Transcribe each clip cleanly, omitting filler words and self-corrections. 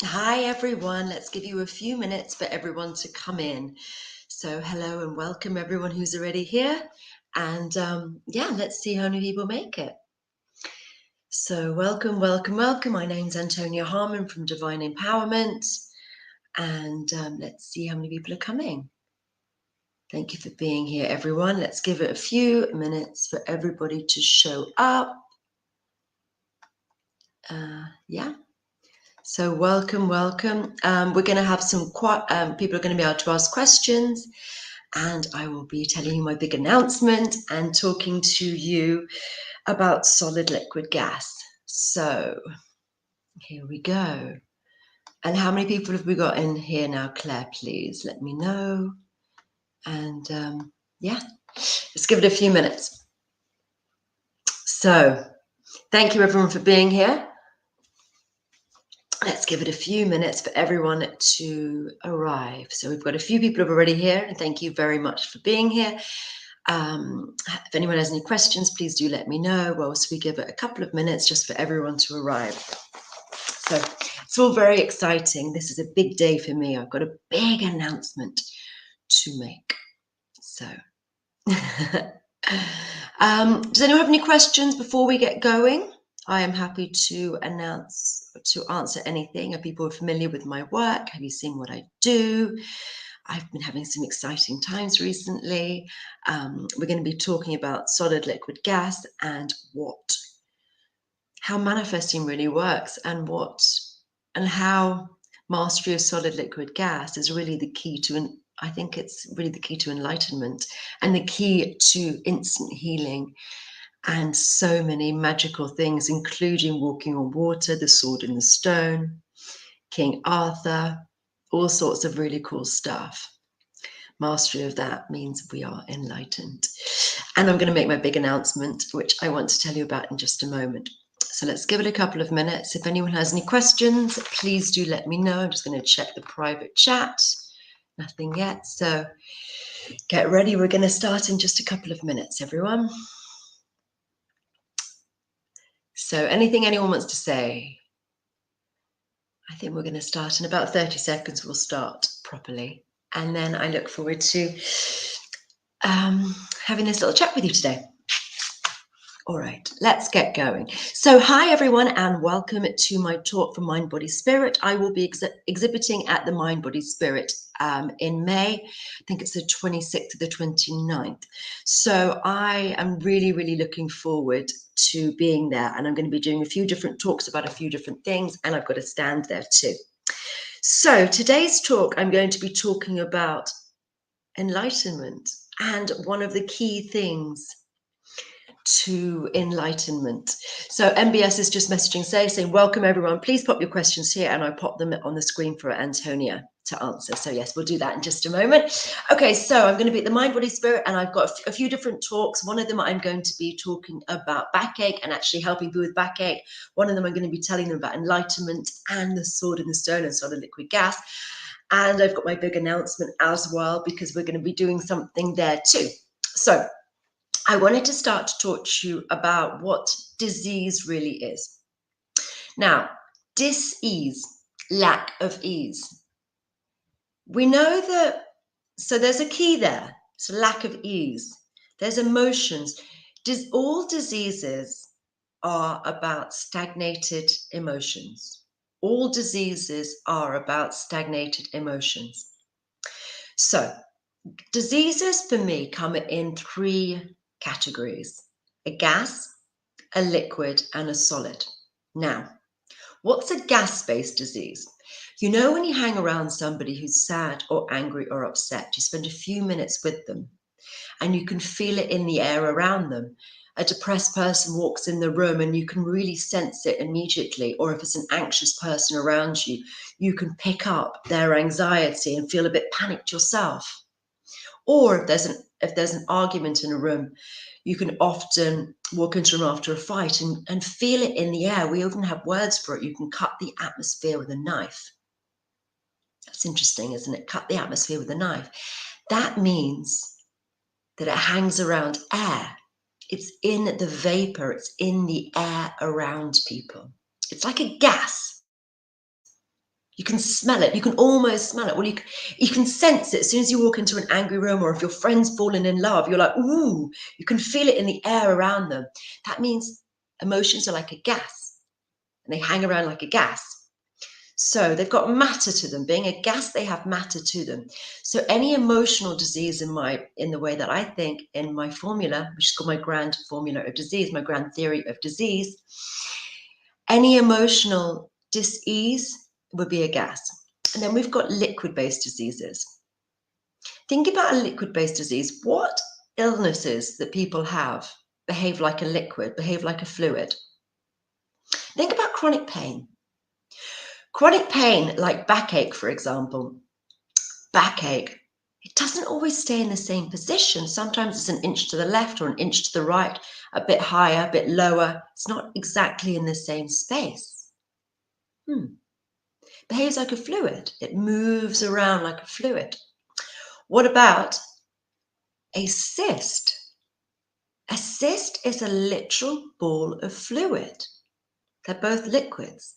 Hi everyone, let's give you a few minutes for everyone to come in. So hello and welcome everyone who's already here. And let's see how many people make it. So welcome. My name's Antonia Harmon from Divine Empowerment. And let's see how many people are coming. Thank you for being here, everyone. Let's give it a few minutes for everybody to show up. So welcome. We're going to have some people are going to be able to ask questions, and I will be telling you my big announcement and talking to you about solid liquid gas. So here we go. And how many people have we got in here now, Claire? Please let me know. And let's give it a few minutes. So thank you everyone for being here. Let's give it a few minutes for everyone to arrive. So we've got a few people already here, and thank you very much for being here. If anyone has any questions, please do let me know whilst we give it a couple of minutes just for everyone to arrive. So it's all very exciting. This is a big day for me. I've got a big announcement to make. So does anyone have any questions before we get going? I am happy to answer anything. Are people familiar with my work? Have you seen what I do? I've been having some exciting times recently. We're going to be talking about solid liquid gas and how manifesting really works, and how mastery of solid liquid gas is really the key to I think it's really the key to enlightenment and the key to instant healing and so many magical things, including walking on water, the sword and the stone, King Arthur, all sorts of really cool stuff. Mastery of that means we are enlightened. And I'm going to make my big announcement, which I want to tell you about in just a moment. So let's give it a couple of minutes. If anyone has any questions, please do let me know. I'm just going to check the private chat. Nothing yet. So get ready. We're going to start in just a couple of minutes, everyone. So anything anyone wants to say? I think we're going to start in about 30 seconds. We'll start properly. And then I look forward to having this little chat with you today. All right, let's get going. So hi everyone, and welcome to my talk for Mind, Body, Spirit. I will be exhibiting at the Mind, Body, Spirit in May. I think it's the 26th to the 29th. So I am really, really looking forward to being there, and I'm going to be doing a few different talks about a few different things, and I've got a stand there too. So today's talk, I'm going to be talking about enlightenment, and one of the key things to enlightenment. So MBS is just messaging saying welcome everyone, please pop your questions here, and I pop them on the screen for Antonia to answer. So yes, we'll do that in just a moment. Okay, so I'm going to be at the Mind, Body, Spirit, and I've got a few different talks. One of them I'm going to be talking about backache and actually helping people with backache. One of them I'm going to be telling them about enlightenment and the sword and the stone and solid liquid gas. And I've got my big announcement as well, because we're going to be doing something there too. So I wanted to start to talk to you about what disease really is. Now, dis-ease, lack of ease. We know that, so there's a key there. It's lack of ease. There's emotions. All diseases are about stagnated emotions. All diseases are about stagnated emotions. So diseases for me come in three categories: a gas, a liquid, and a solid. Now, what's a gas-based disease? You know, when you hang around somebody who's sad or angry or upset, you spend a few minutes with them and you can feel it in the air around them. A depressed person walks in the room and you can really sense it immediately. Or if it's an anxious person around you, you can pick up their anxiety and feel a bit panicked yourself. Or if there's an argument in a room, you can often walk into a room after a fight and feel it in the air. We often have words for it. You can cut the atmosphere with a knife. That's interesting, isn't it? Cut the atmosphere with a knife. That means that it hangs around air. It's in the vapor. It's in the air around people. It's like a gas. You can smell it. You can almost smell it. Well, you can sense it as soon as you walk into an angry room, or if your friend's fallen in love, you're like, ooh, you can feel it in the air around them. That means emotions are like a gas, and they hang around like a gas. So they've got matter to them. Being a gas, they have matter to them. So any emotional disease in the way that I think, in my formula, which is called my grand formula of disease, my grand theory of disease, any emotional dis-ease would be a gas. And then we've got liquid-based diseases. Think about a liquid-based disease. What illnesses that people have behave like a liquid, behave like a fluid? Think about chronic pain. Chronic pain, like backache, for example. Backache, it doesn't always stay in the same position. Sometimes it's an inch to the left or an inch to the right, a bit higher, a bit lower. It's not exactly in the same space. Behaves like a fluid. It moves around like a fluid. What about a cyst? A cyst is a literal ball of fluid. They're both liquids.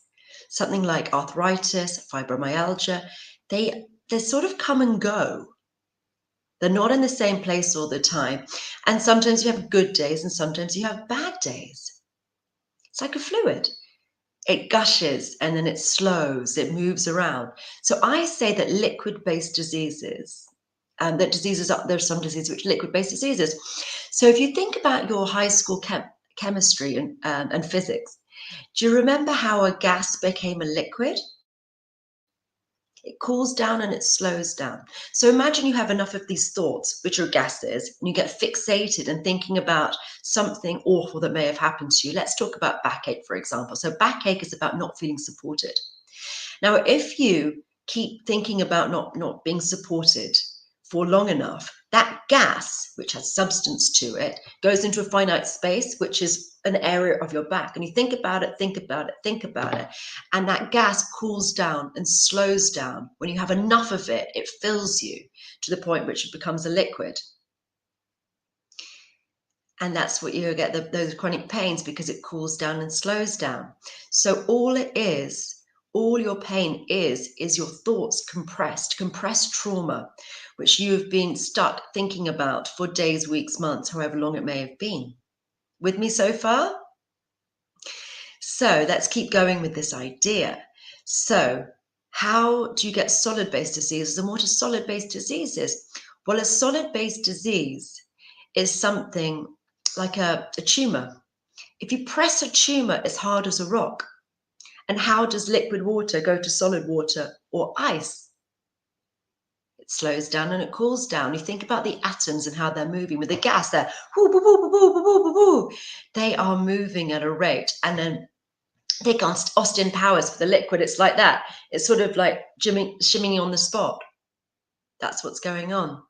Something like arthritis, fibromyalgia, they sort of come and go. They're not in the same place all the time. And sometimes you have good days and sometimes you have bad days. It's like a fluid. It gushes and then it slows, it moves around. So I say that liquid-based diseases, there's some diseases which are liquid-based diseases. So if you think about your high school chemistry and physics, do you remember how a gas became a liquid? It cools down and it slows down. So imagine you have enough of these thoughts, which are gases, and you get fixated and thinking about something awful that may have happened to you. Let's talk about backache, for example. So backache is about not feeling supported. Now, if you keep thinking about not being supported for long enough, that gas, which has substance to it, goes into a finite space, which is an area of your back. And you think about it, think about it, think about it. And that gas cools down and slows down. When you have enough of it, it fills you to the point which it becomes a liquid. And that's what you get, those chronic pains, because it cools down and slows down. So all your pain is your thoughts compressed trauma, which you've been stuck thinking about for days, weeks, months, however long it may have been. With me so far? So let's keep going with this idea. So how do you get solid-based diseases, and what are solid-based diseases? Well, a solid-based disease is something like a tumor. If you press a tumor as hard as a rock, and how does liquid water go to solid water or ice? It slows down and it cools down. You think about the atoms and how they're moving with the gas. They're whoo, boo, boo, boo, boo, boo, boo, boo. They are moving at a rate. And then take Austin Powers for the liquid. It's like that. It's sort of like shimmying on the spot. That's what's going on.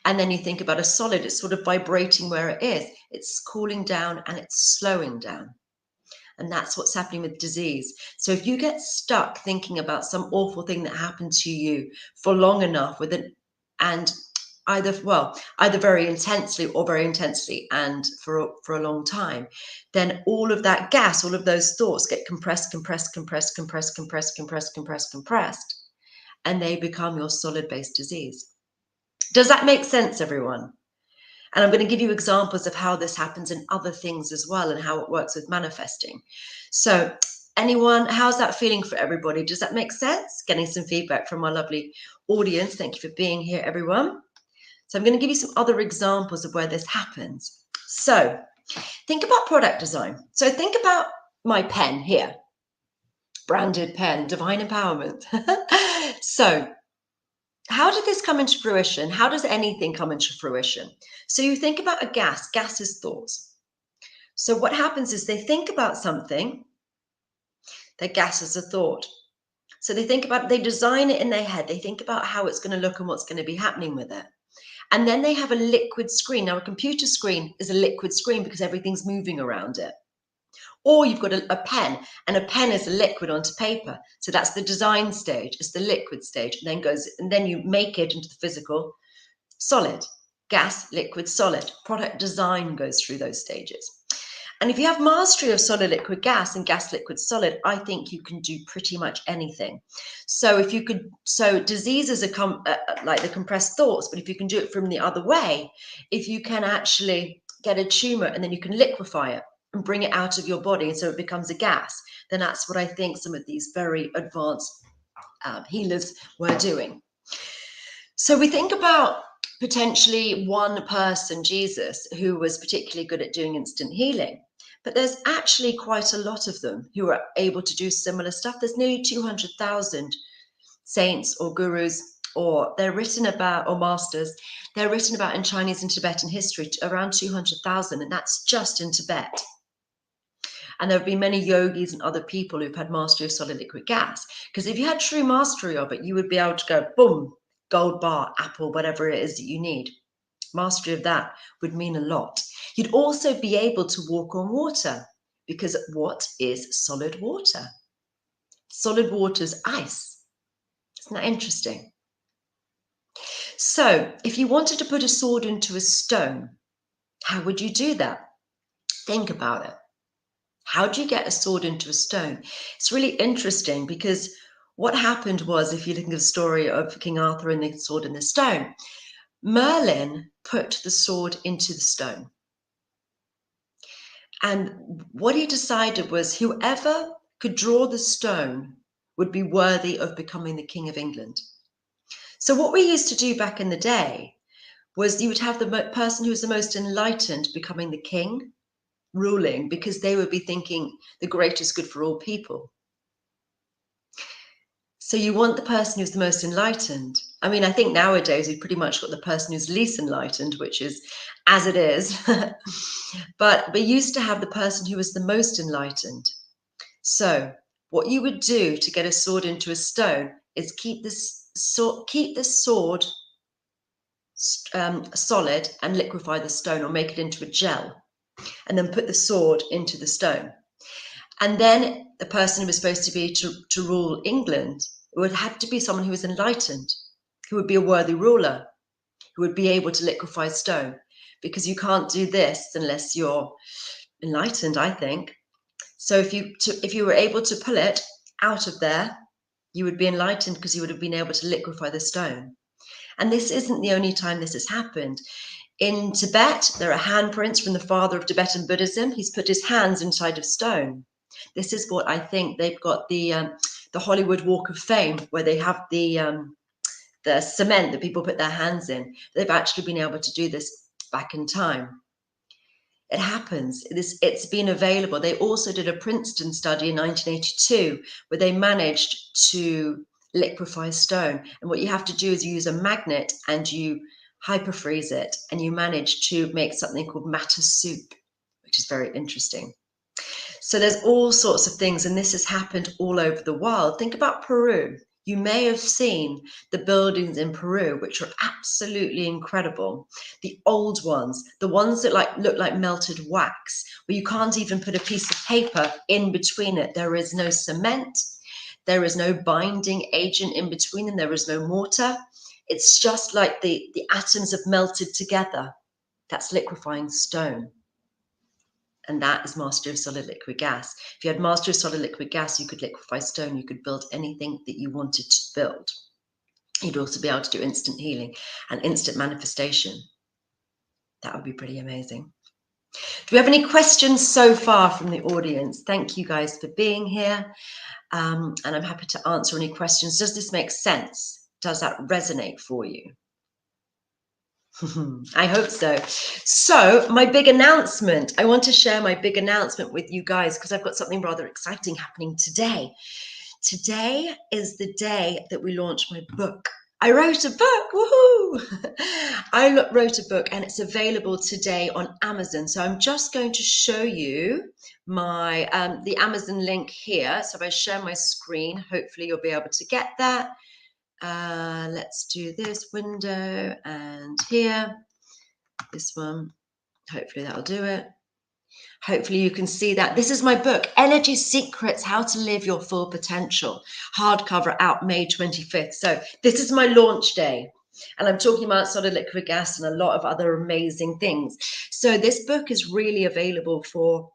And then you think about a solid. It's sort of vibrating where it is. It's cooling down and it's slowing down. And that's what's happening with disease. So if you get stuck thinking about some awful thing that happened to you for long enough and either very intensely or very intensely and for a long time, then all of that gas, all of those thoughts get compressed, and they become your solid-based disease. Does that make sense, everyone? And I'm going to give you examples of how this happens in other things as well and how it works with manifesting. So anyone, how's that feeling for everybody? Does that make sense? Getting some feedback from my lovely audience. Thank you for being here, everyone. So I'm going to give you some other examples of where this happens. So think about product design. So think about my pen here, branded pen, divine empowerment. So how did this come into fruition? How does anything come into fruition? So you think about a gas. Gas is thoughts. So what happens is they think about something. Their gas is a thought. So they think about, they design it in their head. They think about how it's going to look and what's going to be happening with it. And then they have a liquid screen. Now, a computer screen is a liquid screen because everything's moving around it. Or you've got a pen, and a pen is a liquid onto paper. So that's the design stage, it's the liquid stage, and then you make it into the physical solid, gas, liquid, solid. Product design goes through those stages. And if you have mastery of solid, liquid, gas, and gas, liquid, solid, I think you can do pretty much anything. So if you could, so diseases are like the compressed thoughts, but if you can do it from the other way, if you can actually get a tumor and then you can liquefy it and bring it out of your body, and so it becomes a gas, then that's what I think some of these very advanced healers were doing. So we think about potentially one person, Jesus, who was particularly good at doing instant healing. But there's actually quite a lot of them who are able to do similar stuff. There's nearly 200,000 saints or gurus, or they're written about, or masters, they're written about in Chinese and Tibetan history, around 200,000, and that's just in Tibet. And there have been many yogis and other people who've had mastery of solid, liquid, gas. Because if you had true mastery of it, you would be able to go, boom, gold bar, apple, whatever it is that you need. Mastery of that would mean a lot. You'd also be able to walk on water, because what is solid water? Solid water is ice. Isn't that interesting? So if you wanted to put a sword into a stone, how would you do that? Think about it. How do you get a sword into a stone? It's really interesting, because what happened was, if you look at the story of King Arthur and the sword and the stone, Merlin put the sword into the stone. And what he decided was whoever could draw the stone would be worthy of becoming the King of England. So what we used to do back in the day was you would have the person who was the most enlightened becoming the king, ruling, because they would be thinking the greatest good for all people. So you want the person who's the most enlightened. I mean, I think nowadays we've pretty much got the person who's least enlightened, which is as it is. But we used to have the person who was the most enlightened. So what you would do to get a sword into a stone is keep the sword solid and liquefy the stone, or make it into a gel, and then put the sword into the stone. And then the person who was supposed to be to rule England would have to be someone who was enlightened, who would be a worthy ruler, who would be able to liquefy stone, because you can't do this unless you're enlightened, I think. So if you were able to pull it out of there, you would be enlightened, because you would have been able to liquefy the stone. And this isn't the only time this has happened. In Tibet, there are handprints from the father of Tibetan Buddhism. He's put his hands inside of stone. This is what I think they've got the Hollywood Walk of Fame, where they have the cement that people put their hands in. They've actually been able to do this back in time. It happens. It's been available. They also did a Princeton study in 1982 where they managed to liquefy stone. And what you have to do is you use a magnet and you hyperfreeze it, and you manage to make something called matter soup, which is very interesting. So there's all sorts of things, and this has happened all over the world. Think about Peru. You may have seen the buildings in Peru, which are absolutely incredible. The old ones, the ones that look like melted wax, where you can't even put a piece of paper in between it. There is no cement. There is no binding agent in between them. There is no mortar. It's just like the atoms have melted together. That's liquefying stone. And that is mastery of solid, liquid, gas. If you had mastery of solid, liquid, gas, you could liquefy stone. You could build anything that you wanted to build. You'd also be able to do instant healing and instant manifestation. That would be pretty amazing. Do we have any questions so far from the audience? Thank you guys for being here. And I'm happy to answer any questions. Does this make sense? Does that resonate for you? I hope so. So my big announcement, I want to share my big announcement with you guys, because I've got something rather exciting happening today. Today is the day that we launch my book. I wrote a book, woohoo! I wrote a book, and it's available today on Amazon. So I'm just going to show you my the Amazon link here. So if I share my screen, hopefully you'll be able to get that. Let's do this window, and here, this one, hopefully that'll do it. Hopefully you can see that. This is my book, Energy Secrets, How to Live Your Full Potential, hardcover, out May 25th. So this is my launch day. And I'm talking about solid liquid gas and a lot of other amazing things. So this book is really available for,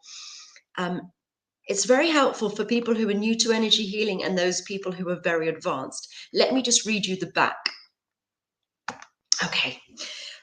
it's very helpful for people who are new to energy healing and those people who are very advanced. Let me just read you the back. Okay.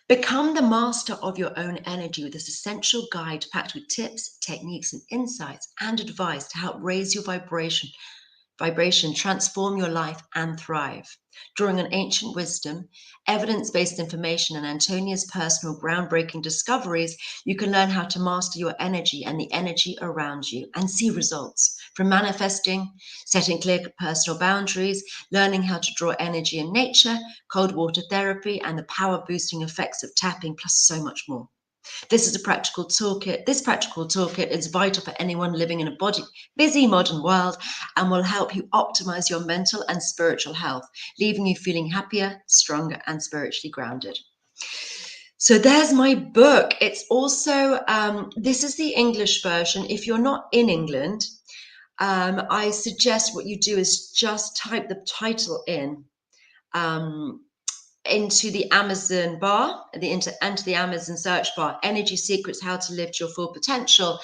Become the master of your own energy with this essential guide packed with tips, techniques, and insights and advice to help raise your vibration, transform your life, and thrive. Drawing on ancient wisdom, evidence-based information, and Antonia's personal groundbreaking discoveries, you can learn how to master your energy and the energy around you and see results. From manifesting, setting clear personal boundaries, learning how to draw energy in nature, cold water therapy, and the power-boosting effects of tapping, plus so much more. This is a practical toolkit. This practical toolkit is vital for anyone living in a busy modern world and will help you optimize your mental and spiritual health, leaving you feeling happier, stronger, and spiritually grounded. So there's my book. It's also, this is the English version. If you're not in England, I suggest what you do is just type the title in. Into the Amazon bar, into the Amazon search bar, Energy Secrets, How to Live to Your Full Potential.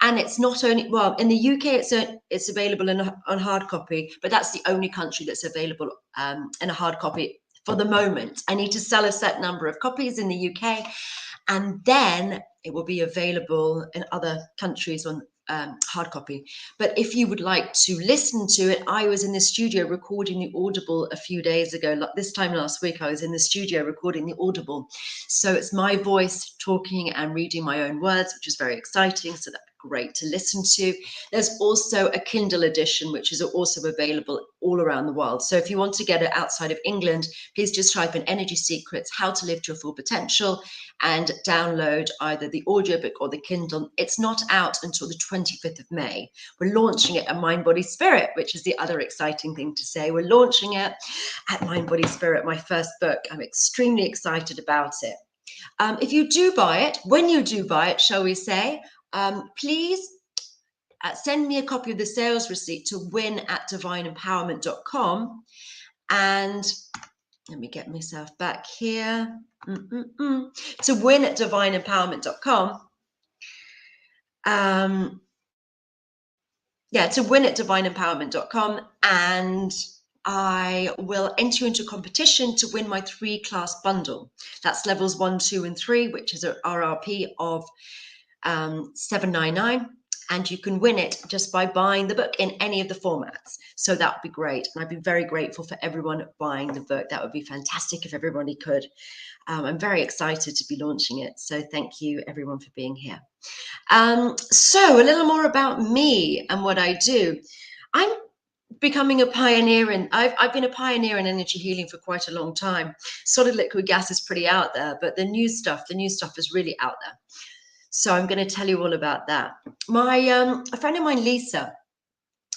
And it's not only, well, in the UK, it's available on hard copy, but that's the only country that's available in a hard copy for the moment. I need to sell a set number of copies in the UK, and then it will be available in other countries on hard copy. But if you would like to listen to it, I was in the studio recording the Audible a few days ago. This time last week, I was in the studio recording the Audible. So it's my voice talking and reading my own words, which is very exciting. So that'd be great to listen to. There's also a Kindle edition, which is also available all around the world. So if you want to get it outside of England, please just type in Energy Secrets, How to Live to Your Full Potential, and download either the audiobook or the Kindle. It's not out until the 25th of May. We're launching it at Mind, Body, Spirit, which is the other exciting thing to say. We're launching it at Mind, Body, Spirit, my first book. I'm extremely excited about it. If you do buy it, when you do buy it, shall we say, please send me a copy of the sales receipt to win@divineempowerment.com. And let me get myself back here. To win@divineempowerment.com. To win@divineempowerment.com, and I will enter you into a competition to win my 3-class bundle. That's levels 1, 2, and 3, which is an RRP of $7.99. And you can win it just by buying the book in any of the formats. So that would be great. And I'd be very grateful for everyone buying the book. That would be fantastic if everybody could. I'm very excited to be launching it. So thank you everyone for being here. So a little more about me and what I do. I'm becoming a pioneer in, I've been a pioneer in energy healing for quite a long time. Solid liquid gas is pretty out there, but the new stuff is really out there. So I'm going to tell you all about that. A friend of mine, Lisa,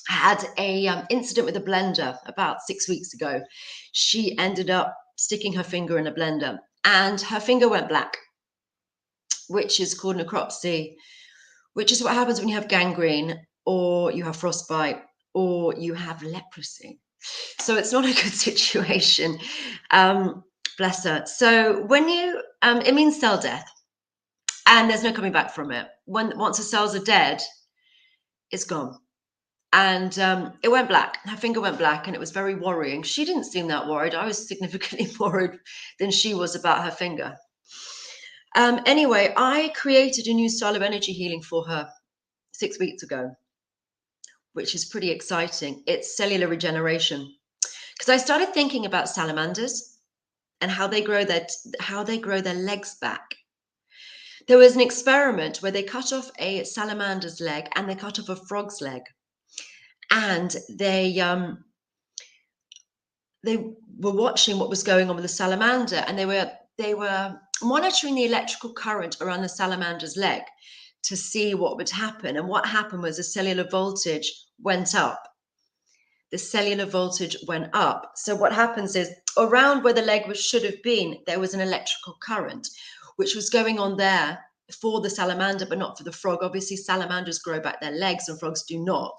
had a incident with a blender about 6 weeks ago. She ended up sticking her finger in a blender and her finger went black, which is called necropsy, which is what happens when you have gangrene or you have frostbite or you have leprosy. So it's not a good situation. Bless her. So when you, it means cell death. And there's no coming back from it. Once the cells are dead, it's gone. And it went black. Her finger went black, and it was very worrying. She didn't seem that worried. I was significantly worried than she was about her finger. Anyway, I created a new style of energy healing for her 6 weeks ago, which is pretty exciting. It's cellular regeneration. Because I started thinking about salamanders and how they grow their legs back. There was an experiment where they cut off a salamander's leg and they cut off a frog's leg, and they were watching what was going on with the salamander, and they were monitoring the electrical current around the salamander's leg to see what would happen. And what happened was the cellular voltage went up. The cellular voltage went up. So what happens is around where the leg should have been, there was an electrical current, which was going on there for the salamander, but not for the frog. Obviously, salamanders grow back their legs and frogs do not.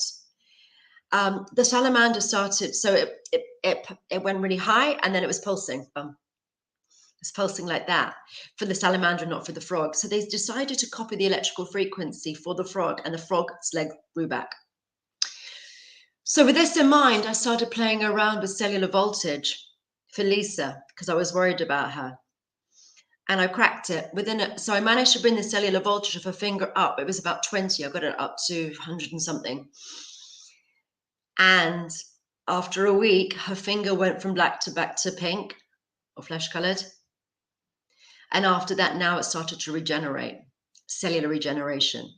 The salamander started, so it went really high and then it was pulsing. It's pulsing like that for the salamander, not for the frog. So they decided to copy the electrical frequency for the frog, and the frog's leg grew back. So with this in mind, I started playing around with cellular voltage for Lisa because I was worried about her. And I cracked it within it. So I managed to bring the cellular voltage of her finger up. It was about 20. I got it up to 100 and something. And after a week, her finger went from black to back to pink or flesh colored. And after that, now it started to regenerate, cellular regeneration.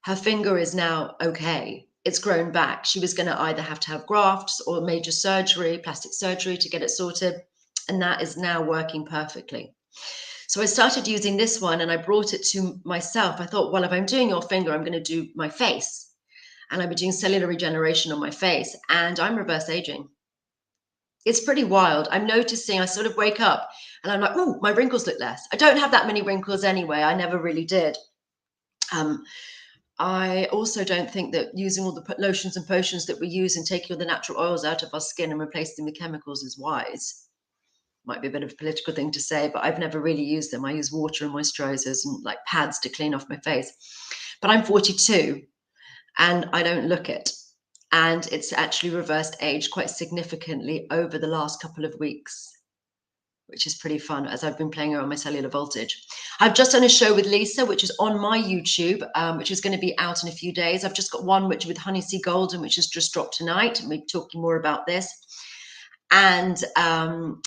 Her finger is now okay. It's grown back. She was going to either have to have grafts or major surgery, plastic surgery to get it sorted. And that is now working perfectly. So I started using this one and I brought it to myself. I thought, well, if I'm doing your finger, I'm going to do my face. And I've been doing cellular regeneration on my face, and I'm reverse aging. It's pretty wild. I'm noticing I sort of wake up and I'm like, oh, my wrinkles look less. I don't have that many wrinkles anyway. I never really did. I also don't think that using all the lotions and potions that we use and taking all the natural oils out of our skin and replacing them with chemicals is wise. Might be a bit of a political thing to say, but I've never really used them. I use water and moisturizers and like pads to clean off my face. But I'm 42 and I don't look it. And it's actually reversed age quite significantly over the last couple of weeks, which is pretty fun as I've been playing around my cellular voltage. I've just done a show with Lisa, which is on my YouTube, which is going to be out in a few days. I've just got one which with Honey Sea Golden, which has just dropped tonight. And we'll be talking more about this. And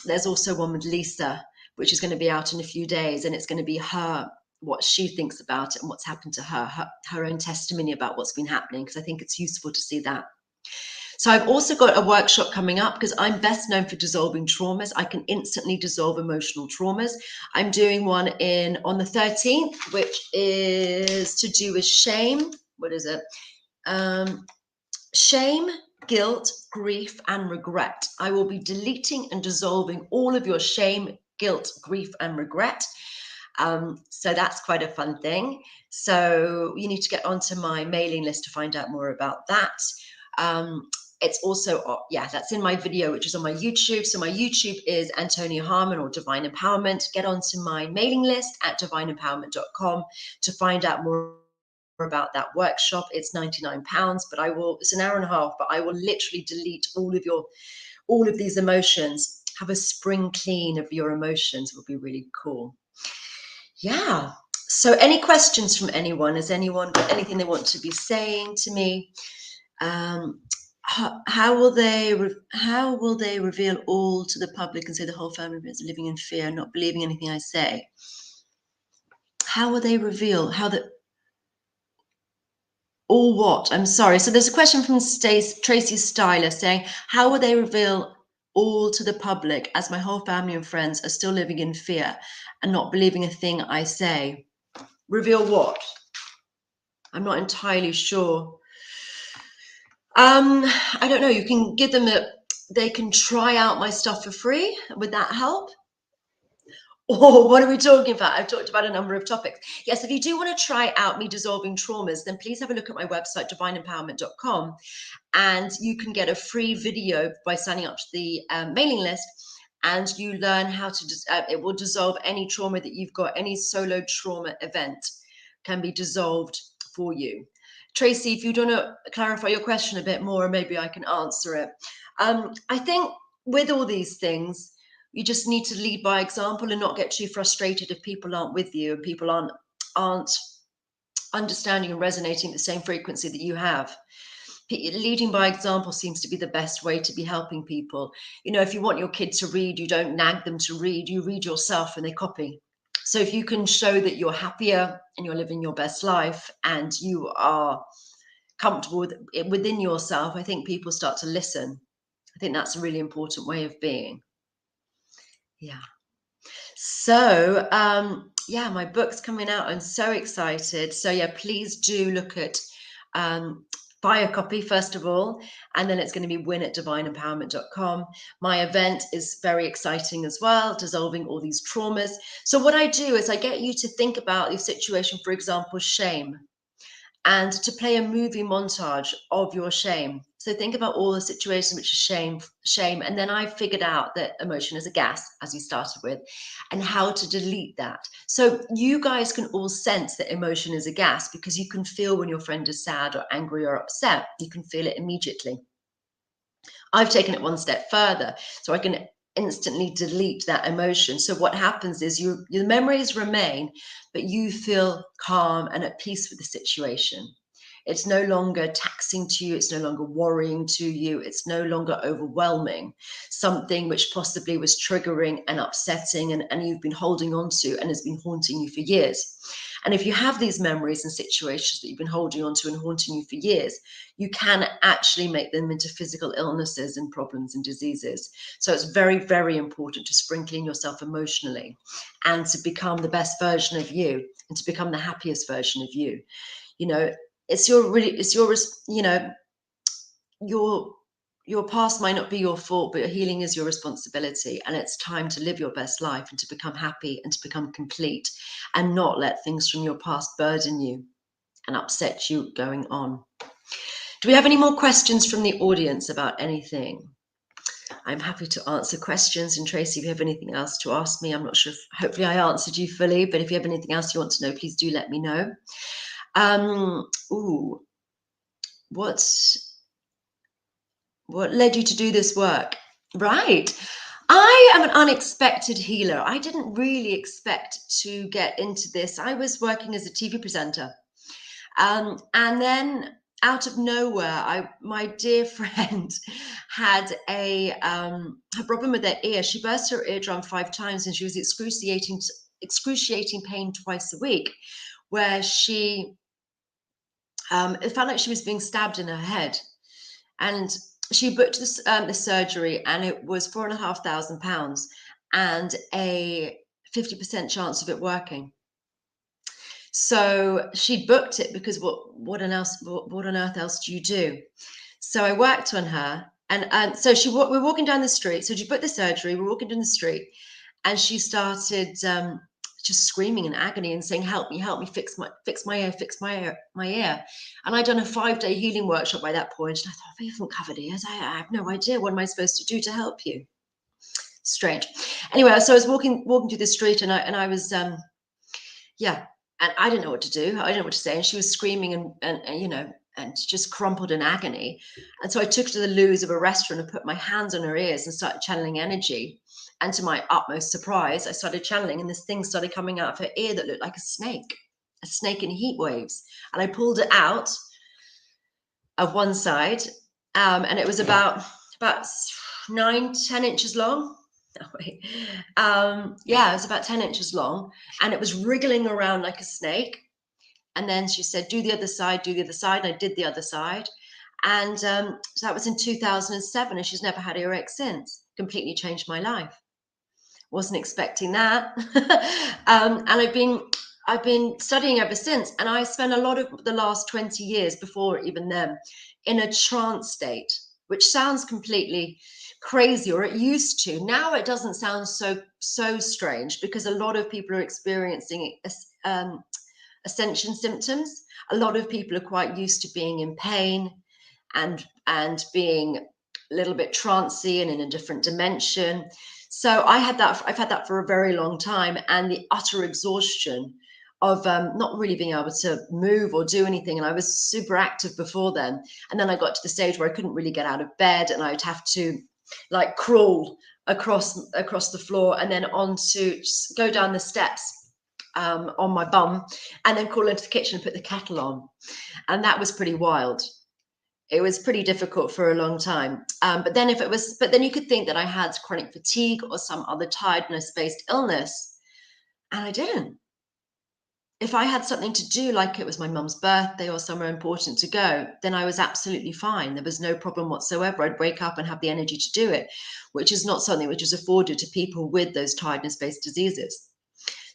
there's also one with Lisa, which is going to be out in a few days. And it's going to be her, what she thinks about it and what's happened to her own testimony about what's been happening, because I think it's useful to see that. So I've also got a workshop coming up because I'm best known for dissolving traumas. I can instantly dissolve emotional traumas. I'm doing one on the 13th, which is to do with shame. What is it? Shame, guilt, grief, and regret. I will be deleting and dissolving all of your shame, guilt, grief, and regret. So that's quite a fun thing. So you need to get onto my mailing list to find out more about that. It's also, that's in my video, which is on my YouTube. So my YouTube is Antonia Harmon or Divine Empowerment. Get onto my mailing list at divineempowerment.com to find out more about that workshop. It's £99, but it's an hour and a half, but I will literally delete all of these emotions. Have a spring clean of your emotions. It would be really cool. Yeah. So any questions from anyone? Has anyone got anything they want to be saying to me? How will they reveal all to the public and say the whole family is living in fear, not believing anything I say? How will they reveal all what? I'm sorry. So there's a question from Tracy Styler saying, how will they reveal all to the public as my whole family and friends are still living in fear and not believing a thing I say? Reveal what? I'm not entirely sure. I don't know. You can give them they can try out my stuff for free. Would that help? Or what are we talking about? I've talked about a number of topics. Yes, if you do want to try out me dissolving traumas, then please have a look at my website, divineempowerment.com, and you can get a free video by signing up to the mailing list, and you learn how to, it will dissolve any trauma that you've got. Any solo trauma event can be dissolved for you. Tracy, if you want to clarify your question a bit more, maybe I can answer it. I think with all these things, you just need to lead by example and not get too frustrated if people aren't with you and people aren't understanding and resonating at the same frequency that you have. Leading by example seems to be the best way to be helping people. You know, if you want your kid to read, you don't nag them to read, you read yourself and they copy. So if you can show that you're happier and you're living your best life and you are comfortable within yourself, I think people start to listen. I think that's a really important way of being. Yeah. So, my book's coming out. I'm so excited. So yeah, please do look at, buy a copy first of all, and then it's going to be win@divineempowerment.com. My event is very exciting as well, dissolving all these traumas. So what I do is I get you to think about your situation, for example, shame. and to play a movie montage of your shame. So think about all the situations which are shame. And then I figured out that emotion is a gas, as we started with, and how to delete that. So you guys can all sense that emotion is a gas, because you can feel when your friend is sad or angry or upset. You can feel it immediately. I've taken it one step further, so I can instantly delete that emotion. So what happens is your memories remain, but you feel calm and at peace with the situation. It's no longer taxing to you. It's no longer worrying to you. It's no longer overwhelming, something which possibly was triggering and upsetting and you've been holding on to and has been haunting you for years. And if you have these memories and situations that you've been holding on to and haunting you for years, you can actually make them into physical illnesses and problems and diseases. So it's very, very important to sprinkle in yourself emotionally and to become the best version of you and to become the happiest version of you. You know, your past might not be your fault, but your healing is your responsibility. And it's time to live your best life and to become happy and to become complete and not let things from your past burden you and upset you going on. Do we have any more questions from the audience about anything? I'm happy to answer questions. And Tracy, if you have anything else to ask me, I'm not sure hopefully I answered you fully, but if you have anything else you want to know, please do let me know. What led you to do this work? Right. I am an unexpected healer. I didn't really expect to get into this. I was working as a TV presenter. And then out of nowhere, my dear friend had a problem with her ear. She burst her eardrum 5 times and she was excruciating pain twice a week, where she it felt like she was being stabbed in her head. And she booked this surgery, and it was £4,500 and a 50% chance of it working. So she booked it because what on earth else do you do? So I worked on her, and so we're walking down the street. So she booked the surgery. We're walking down the street, and she started just screaming in agony and saying, "Help me, fix my ear." And I'd done a 5-day healing workshop by that point, and I thought, "We haven't covered ears. I have no idea. What am I supposed to do to help you?" Strange. Anyway, so I was walking through the street, and I was and I didn't know what to do. I didn't know what to say, and she was screaming and just crumpled in agony. And so I took her to the loos of a restaurant and put my hands on her ears and started channeling energy. And to my utmost surprise, I started channeling, and this thing started coming out of her ear that looked like a snake in heat waves. And I pulled it out of one side, and it was about 9-10 inches long. It was about 10 inches long, and it was wriggling around like a snake. And then she said, do the other side. And I did the other side. And so that was in 2007, and she's never had earache since. Completely changed my life. Wasn't expecting that. And I've been studying ever since, and I spent a lot of the last 20 years before even then in a trance state, which sounds completely crazy, or it used to. Now it doesn't sound so strange, because a lot of people are experiencing ascension symptoms. A lot of people are quite used to being in pain and being a little bit trancy and in a different dimension. So I've had that for a very long time, and the utter exhaustion of not really being able to move or do anything. And I was super active before then. And then I got to the stage where I couldn't really get out of bed, and I'd have to like crawl across the floor and then go down the steps on my bum, and then crawl into the kitchen and put the kettle on. And that was pretty wild. It was pretty difficult for a long time. But then you could think that I had chronic fatigue or some other tiredness-based illness, and I didn't. If I had something to do, like it was my mum's birthday or somewhere important to go, then I was absolutely fine. There was no problem whatsoever. I'd wake up and have the energy to do it, which is not something which is afforded to people with those tiredness-based diseases.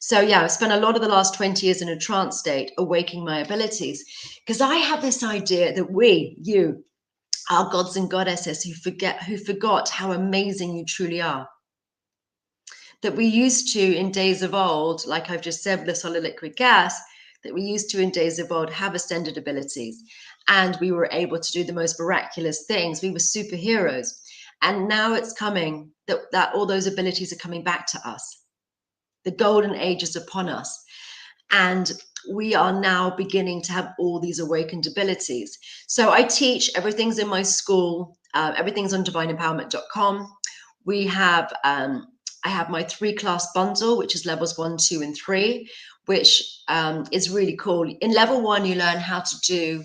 So yeah, I've spent a lot of the last 20 years in a trance state, awaking my abilities, because I have this idea that you are gods and goddesses who forgot how amazing you truly are. That we used to, in days of old, like I've just said, with the solid liquid gas, that we used to in days of old have ascended abilities, and we were able to do the most miraculous things. We were superheroes. And now it's coming that all those abilities are coming back to us. The golden age is upon us. And we are now beginning to have all these awakened abilities. So I teach, everything's in my school, everything's on divineempowerment.com. We have, I have my 3-class bundle, which is levels 1, 2, and 3, which is really cool. In level 1, you learn how to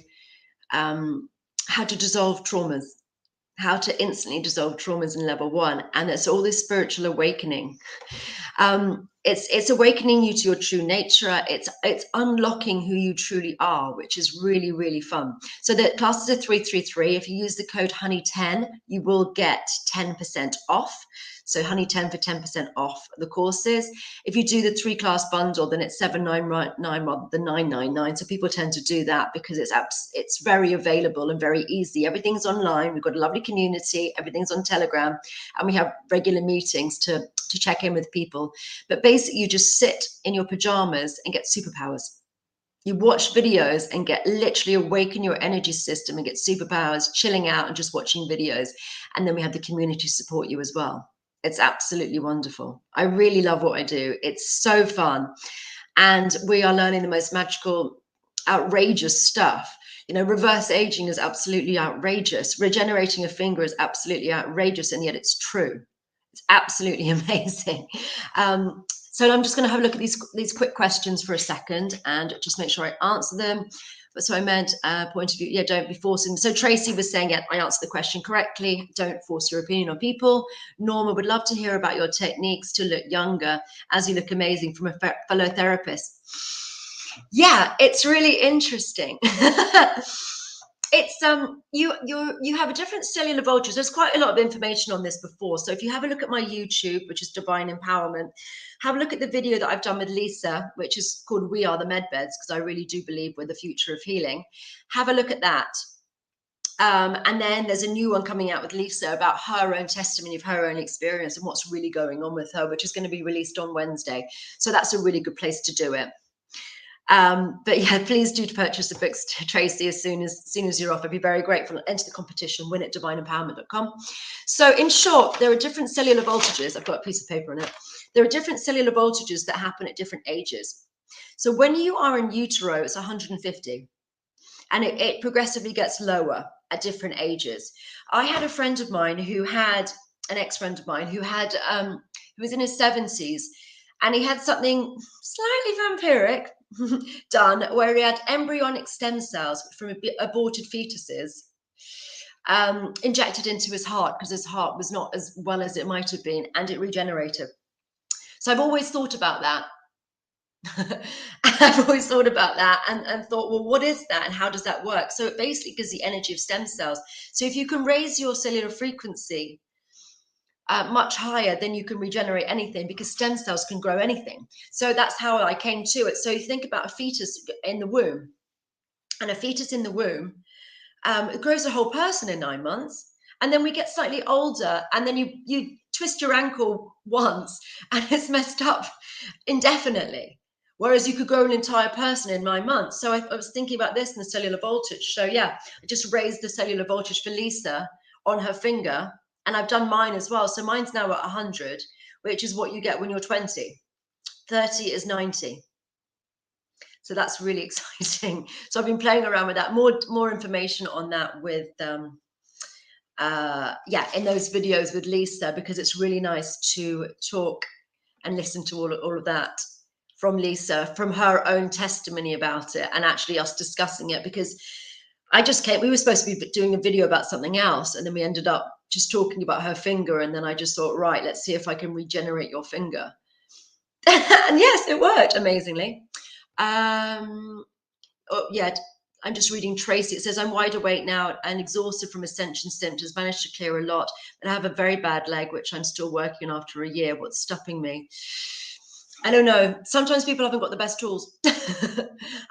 dissolve traumas, how to instantly dissolve traumas in level 1. And it's all this spiritual awakening. It's awakening you to your true nature. It's unlocking who you truly are, which is really, really fun. So the classes are 333. If you use the code honey10, you will get 10% off. So honey10 for 10% off the courses. If you do the 3-class bundle, then it's 799 rather than 999. So people tend to do that because it's very available and very easy. Everything's online. We've got a lovely community. Everything's on Telegram, and we have regular meetings to check in with people. But basically, you just sit in your pajamas and get superpowers. You watch videos and get literally awaken your energy system and get superpowers, chilling out and just watching videos. And then we have the community support you as well. It's absolutely wonderful. I really love what I do. It's so fun. And we are learning the most magical, outrageous stuff. You know, reverse aging is absolutely outrageous. Regenerating a finger is absolutely outrageous, and yet it's true. It's absolutely amazing. So I'm just going to have a look at these quick questions for a second and just make sure I answer them. But so I meant point of view, yeah, don't be forcing. So Tracy was saying, yeah, I answered the question correctly. Don't force your opinion on people. Norma would love to hear about your techniques to look younger, as you look amazing from a fellow therapist. Yeah, it's really interesting. It's you have a different cellular voltage. There's quite a lot of information on this before. So if you have a look at my YouTube, which is Divine Empowerment, have a look at the video that I've done with Lisa, which is called We Are the Medbeds, because I really do believe we're the future of healing. Have a look at that. And then there's a new one coming out with Lisa about her own testimony of her own experience and what's really going on with her, which is going to be released on Wednesday. So that's a really good place to do it. But yeah, please do purchase the books, Tracy, as soon as you're off. I'd be very grateful. Enter the competition, win at divineempowerment.com. So in short, there are different cellular voltages. I've got a piece of paper on it. There are different cellular voltages that happen at different ages. So when you are in utero, it's 150, and it progressively gets lower at different ages. I had a friend of mine who had an ex-friend of mine who had who was in his 70s, and he had something slightly vampiric done where he had embryonic stem cells from aborted fetuses injected into his heart because his heart was not as well as it might have been, and it regenerated. So I've always thought about that. I've always thought about that and thought, well, what is that and how does that work? So it basically gives the energy of stem cells. So if you can raise your cellular frequency much higher, then you can regenerate anything, because stem cells can grow anything. So that's how I came to it. So you think about a fetus in the womb, and a fetus in the womb, it grows a whole person in 9 months. And then we get slightly older, and then you twist your ankle once and it's messed up indefinitely. Whereas you could grow an entire person in 9 months. So I was thinking about this in the cellular voltage. So yeah, I just raised the cellular voltage for Lisa on her finger, and I've done mine as well. So mine's now at 100, which is what you get when you're 20. 30 is 90. So that's really exciting. So I've been playing around with that. More information on that with in those videos with Lisa, because it's really nice to talk and listen to all of that from Lisa, from her own testimony about it, and actually us discussing it, because we were supposed to be doing a video about something else, and then we ended up just talking about her finger, and then I just thought, right, let's see if I can regenerate your finger. And yes, it worked amazingly. I'm just reading Tracy. It says, I'm wide awake now and exhausted from ascension symptoms, managed to clear a lot, but I have a very bad leg, which I'm still working on after a year. What's stopping me? I don't know. Sometimes people haven't got the best tools.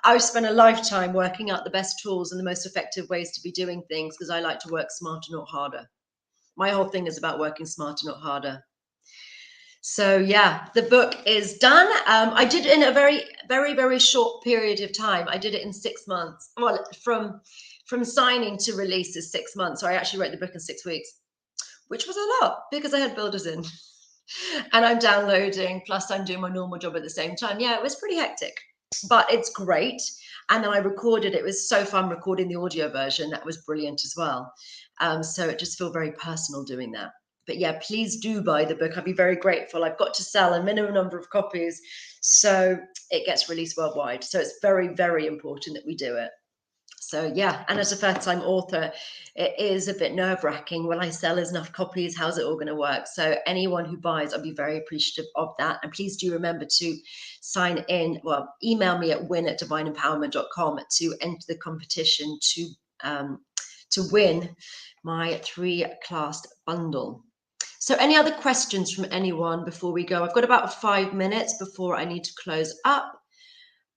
I've spent a lifetime working out the best tools and the most effective ways to be doing things, because I like to work smarter, not harder. My whole thing is about working smarter, not harder. So yeah, the book is done. I did it in a very, very, very short period of time. I did it in 6 months. Well, from signing to release is 6 months. So I actually wrote the book in 6 weeks, which was a lot because I had builders in and I'm downloading, plus I'm doing my normal job at the same time. Yeah, it was pretty hectic, but it's great. And then I recorded, it was so fun recording the audio version. That was brilliant as well. So it just felt very personal doing that. But yeah, please do buy the book. I'd be very grateful. I've got to sell a minimum number of copies so it gets released worldwide. So it's very, very important that we do it. So yeah, and as a first-time author, it is a bit nerve-wracking. Will I sell enough copies? How's it all going to work? So anyone who buys, I'll be very appreciative of that. And please do remember to sign in. Well, email me at win@divineempowerment.com to enter the competition to win my 3-class bundle. So any other questions from anyone before we go? I've got about 5 minutes before I need to close up.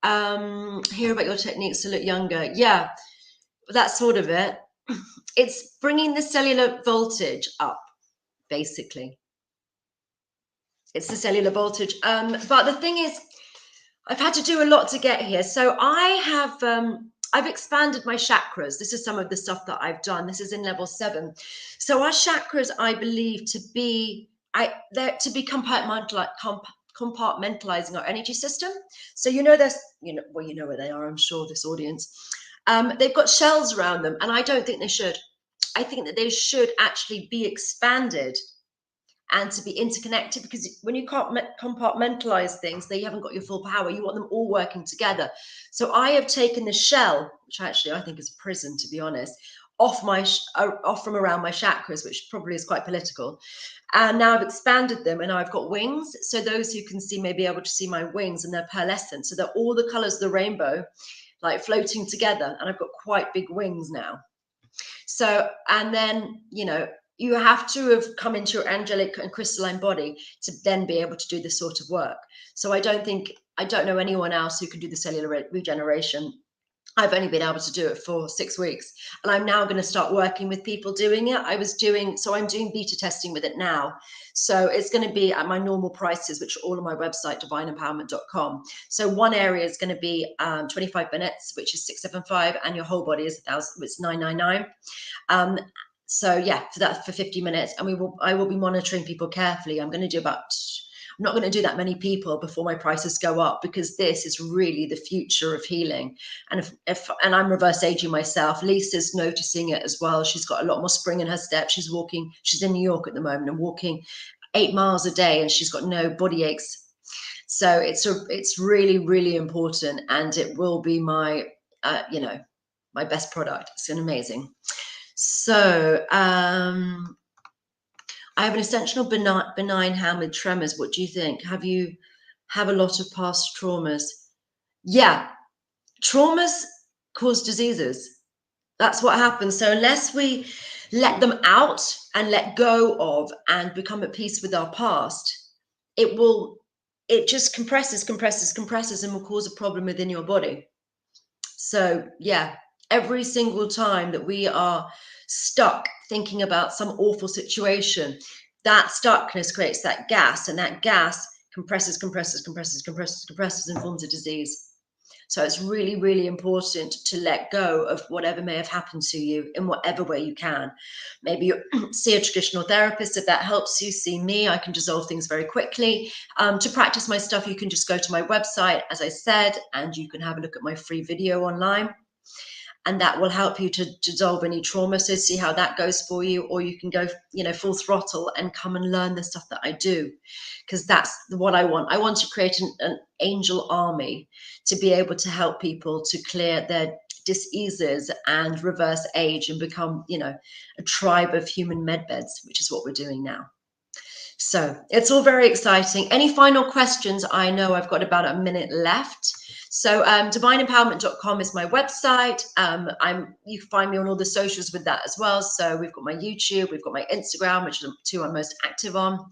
Hear about your techniques to look younger. Yeah, that's sort of it. It's bringing the cellular voltage up, basically. It's the cellular voltage. But the thing is, I've had to do a lot to get here. So I've expanded my chakras. This is some of the stuff that I've done. This is in level 7. So our chakras, I believe, they're to be compartmentalizing our energy system. So there's, well, you know where they are, I'm sure, this audience. They've got shells around them, and I don't think they should. I think that they should actually be expanded and to be interconnected, because when you can't compartmentalize things, they haven't got your full power. You want them all working together. So I have taken the shell, which actually I think is a prison, to be honest, off from around my chakras, which probably is quite political. And now I've expanded them, and now I've got wings. So those who can see may be able to see my wings, and they're pearlescent. So they're all the colors of the rainbow, like floating together. And I've got quite big wings now. So, and then, you have to have come into your angelic and crystalline body to then be able to do this sort of work. So I don't know anyone else who can do the cellular regeneration. I've only been able to do it for 6 weeks, and I'm now going to start working with people doing it. I'm doing beta testing with it now. So it's going to be at my normal prices, which are all on my website, divineempowerment.com. So one area is going to be 25 minutes, which is 675, and your whole body is 1,000, it's 999. So yeah, for that, for 50 minutes, and I will be monitoring people carefully. I'm not going to do that many people before my prices go up, because this is really the future of healing. And and I'm reverse aging myself. Lisa's noticing it as well. She's got a lot more spring in her step. She's in New York at the moment and walking 8 miles a day, and she's got no body aches. So it's really, really important, and it will be my my best product. It's amazing. So I have an essential benign hand with tremors. What do you think? Have you a lot of past traumas? Yeah, traumas cause diseases. That's what happens. So unless we let them out and let go of and become at peace with our past, it just compresses and will cause a problem within your body. So yeah, every single time that we are stuck thinking about some awful situation, that stuckness creates that gas, and that gas compresses and forms a disease. So it's really, really important to let go of whatever may have happened to you in whatever way you can. Maybe you see a traditional therapist if that helps you. See me, I can dissolve things very quickly. To practice my stuff, you can just go to my website, as I said, and you can have a look at my free video online. And that will help you to dissolve any trauma. So see how that goes for you, or you can go, full throttle and come and learn the stuff that I do, because that's what I want. I want to create an angel army to be able to help people to clear their diseases and reverse age and become, a tribe of human medbeds, which is what we're doing now. So it's all very exciting. Any final questions? I know I've got about a minute left. So divineempowerment.com is my website. You can find me on all the socials with that as well. So we've got my YouTube, we've got my Instagram, which are the 2 I'm most active on.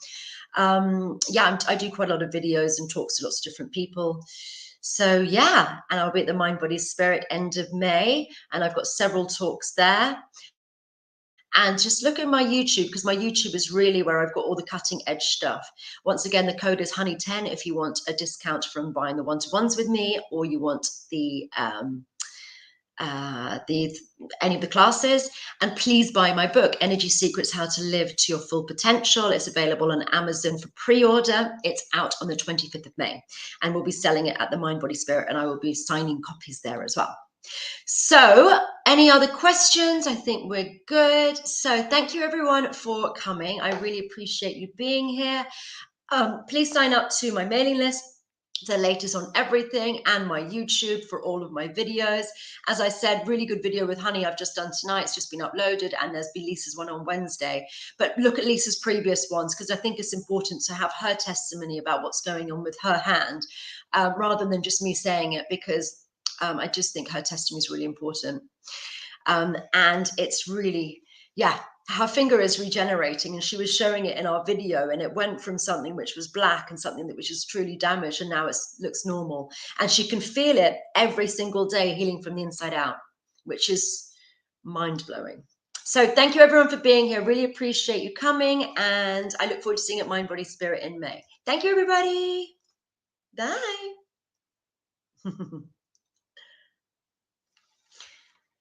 I do quite a lot of videos and talks to lots of different people. So yeah, and I'll be at the Mind Body Spirit end of May, and I've got several talks there. And just look at my YouTube, because my YouTube is really where I've got all the cutting edge stuff. Once again, the code is honey10 if you want a discount from buying the one-to-ones with me, or you want the any of the classes. And please buy my book, Energy Secrets: How to Live to Your Full Potential. It's available on Amazon for pre-order. It's out on the 25th of May, and we'll be selling it at the Mind Body Spirit, and I will be signing copies there as well. So any other questions? I think we're good. So thank you everyone for coming. I really appreciate you being here. Please sign up to my mailing list, the latest on everything, and my YouTube for all of my videos. As I said, really good video with Honey I've just done tonight. It's just been uploaded, and there's been Lisa's one on Wednesday. But look at Lisa's previous ones, because I think it's important to have her testimony about what's going on with her hand, rather than just me saying it, because I just think her testimony is really important. And it's really, yeah, her finger is regenerating, and she was showing it in our video, and it went from something which was black and something that was just truly damaged, and now it looks normal, and she can feel it every single day healing from the inside out, which is mind-blowing. So thank you everyone for being here. Really appreciate you coming, and I look forward to seeing you at Mind Body Spirit in May. Thank you everybody. Bye.